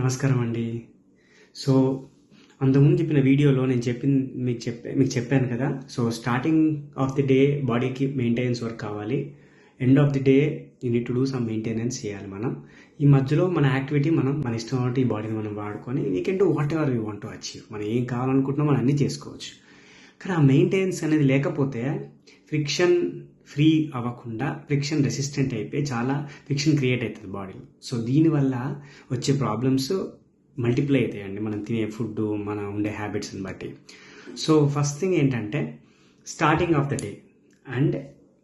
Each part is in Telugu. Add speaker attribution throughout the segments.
Speaker 1: నమస్కారం అండి. సో, అంతకుముందు చెప్పిన వీడియోలో నేను మీకు చెప్పాను కదా! So, starting of the day బాడీకి మెయింటెనెన్స్ వర్క్ కావాలి. End of the day you need to do some maintenance చేయాలి మనం. ఈ మధ్యలో మన యాక్టివిటీ మన ఇష్టం ఉన్నట్టు ఈ బాడీని మనం వాడుకొని we can do what ever we want to achieve. మనం ఏం కావాలనుకుంటున్నామో మనం అన్నీ చేసుకోవచ్చు. కానీ ఆ మెయింటెనెన్స్ అనేది లేకపోతే ఫ్రిక్షన్ ఫ్రీ అవ్వకుండా ఫ్రిక్షన్ రెసిస్టెంట్ అయిపోయి చాలా ఫ్రిక్షన్ క్రియేట్ అవుతుంది బాడీలో. సో దీనివల్ల వచ్చే ప్రాబ్లమ్స్ మల్టిప్లై అవుతాయండి మనం తినే ఫుడ్, మనం ఉండే హ్యాబిట్స్ని బట్టి. సో ఫస్ట్ థింగ్ ఏంటంటే starting of the day and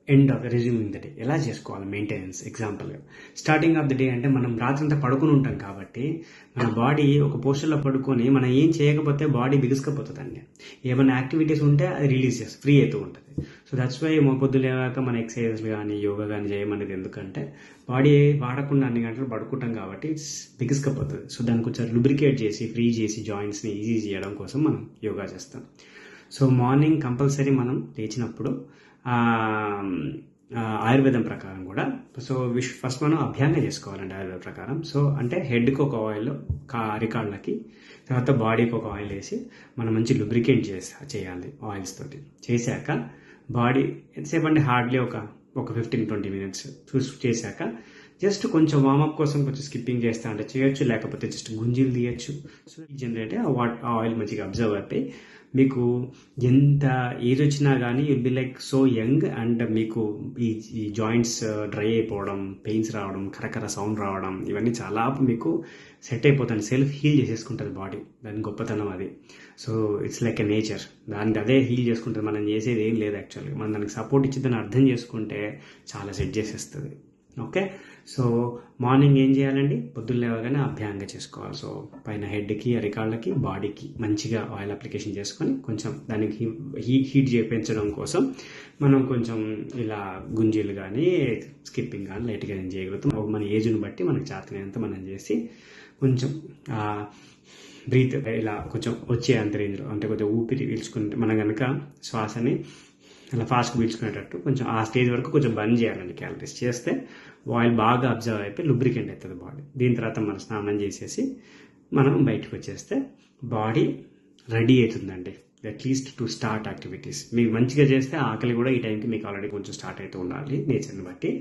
Speaker 1: end of resuming the day ఎలా చేసుకోవాలి మెయింటెనెన్స్. ఎగ్జాంపుల్గా స్టార్టింగ్ ఆఫ్ ద డే అంటే మనం రాత్రంతా పడుకుని ఉంటాం కాబట్టి మన బాడీ ఒక పోస్టర్లో పడుకొని మనం ఏం చేయకపోతే బాడీ బిగుసుకపోతుందండి. ఏమైనా యాక్టివిటీస్ ఉంటే అది రిలీజ్ చేస్తుంది, ఫ్రీ అవుతూ ఉంటుంది. సో దట్స్ వై పొద్దు లేవాక మన ఎక్సర్సైజెస్ కానీ యోగా కానీ చేయమనేది. ఎందుకంటే బాడీ వాడకుండా అన్ని గంటలు పడుకుంటాం కాబట్టి ఇట్స్ బిగుసుకపోతుంది. సో దాన్ని కొంచెం లూబ్రికేట్ చేసి ఫ్రీ చేసి జాయింట్స్ని ఈజీ చేయడం కోసం మనం యోగా చేస్తాం. సో మార్నింగ్ కంపల్సరీ మనం లేచినప్పుడు ఆయుర్వేదం ప్రకారం కూడా ఫస్ట్ మనం అభ్యంగ చేసుకోవాలండి ఆయుర్వేదం ప్రకారం. సో అంటే హెడ్కి ఒక ఆయిల్, అరికాళ్ళకి, తర్వాత బాడీకి ఒక ఆయిల్ వేసి మనం మంచి లూబ్రికేట్ చేయాలి ఆయిల్స్ తోటి. చేశాక బాడీ ఎంతసేపు అంటే హార్డ్లీ ఒక 15-20 minutes చేశాక జస్ట్ కొంచెం వార్మప్ కోసం కొంచెం స్కిప్పింగ్ చేస్తా అంటే చేయొచ్చు, లేకపోతే జస్ట్ గుంజీలు తీయచ్చు. సో జనరేట్ ఆ ఆయిల్ మంచిగా అబ్జర్వ్ అయిపోయి మీకు ఎంత ఏజ్ వచ్చినా కానీ you'll be like so young. And మీకు ఈ జాయింట్స్ డ్రై అయిపోవడం, పెయిన్స్ రావడం, కరకర సౌండ్ రావడం, ఇవన్నీ చాలా మీకు సెట్ అయిపోతుంది. సెల్ఫ్ హీల్ చేసేసుకుంటుంది బాడీ. దాని గొప్పతనం అది. So it's like a nature. దానికి అదే హీల్ చేసుకుంటుంది. మనం చేసేది ఏం లేదు యాక్చువల్గా. మనం దానికి సపోర్ట్ ఇచ్చి దాన్ని అర్థం చేసుకుంటే చాలా సెట్ చేసేస్తుంది. ఓకే. సో మార్నింగ్ ఏం చేయాలండి, పొద్దున్న లేవగానే అభ్యంగ చేసుకోవాలి. సో పైన హెడ్కి, అరికాళ్ళకి, బాడీకి మంచిగా ఆయిల్ అప్లికేషన్ చేసుకొని కొంచెం దానికి హీట్ చేయించడం కోసం మనం కొంచెం ఇలా గుంజీలు కానీ స్కిప్పింగ్ కానీ లైట్గా ఏం చేయగలుగుతాం. మన ఏజ్ని బట్టి మనకు చేతనైనంత మనం చేసి కొంచెం బ్రీత్ ఇలా కొంచెం వచ్చే అంత రేంజ్లో, అంటే కొంచెం ఊపిరి పీల్చుకుంటే మనం కనుక శ్వాసని అలా ఫాస్ట్గా పీల్చుకునేటట్టు కొంచెం ఆ స్టేజ్ వరకు కొంచెం బంద్ చేయాలండి. క్యాలరీస్ చేస్తే ఆయిల్ బాగా అబ్జర్వ్ అయిపోయి లూబ్రికెంట్ అవుతుంది బాడీ. దీని తర్వాత మనం స్నానం చేసేసి మనం బయటకు వచ్చేస్తే బాడీ రెడీ అవుతుందండి, అట్లీస్ట్ టు స్టార్ట్ యాక్టివిటీస్. మీకు మంచిగా చేస్తే ఆకలి కూడా ఈ టైంకి మీకు ఆల్రెడీ కొంచెం స్టార్ట్ అవుతూ ఉండాలి నేచర్ని బట్టి.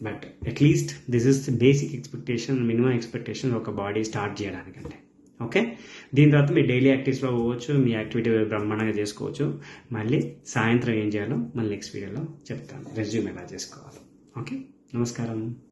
Speaker 1: But at least this is basic expectation, minimum expectation ఒక బాడీ స్టార్ట్ చేయడానికంటే. ఓకే. దీని తర్వాత మీరు డైలీ యాక్టివిటీస్లో పోవచ్చు, మీ యాక్టివిటీ బ్రహ్మాండంగా చేసుకోవచ్చు. మళ్ళీ సాయంత్రం ఏం చేయాలో మళ్ళీ నెక్స్ట్ వీడియోలో చెప్తాను, రెజ్యూమ్ ఎలా చేసుకోవాలో. ఓకే. నమస్కారం.